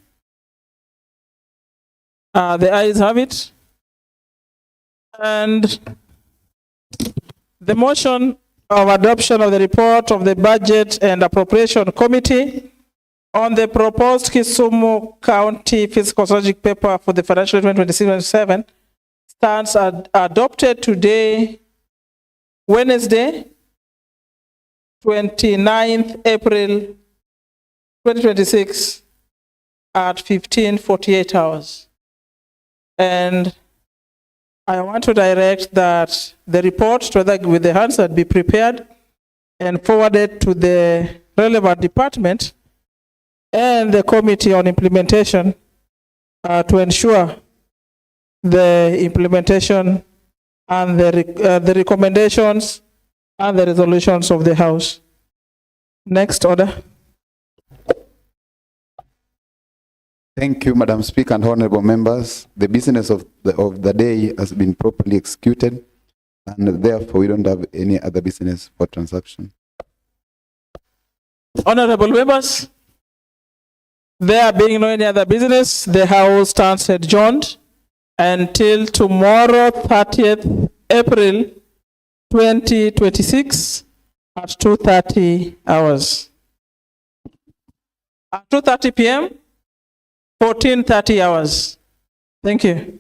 The ayes have it. And the motion of adoption of the report of the Budget and Appropriation Committee on the proposed Kisumu County Fiscal Strategic Paper for the financial year 2026-2027 stands adopted today, Wednesday, 29th April 2026 at 15:48 hours. And I want to direct that the report, together with the answer, be prepared and forwarded to the relevant department and the Committee on Implementation to ensure the implementation and the recommendations and the resolutions of the House. Next order. Thank you, Madam Speaker and honorable members. The business of the day has been properly executed, and therefore we don't have any other business for transaction. Honorable members, there being no any other business, the House stands adjourned until tomorrow, 30th April 2026 at 2:30 hours. At 2:30 p.m., 14:30 hours. Thank you.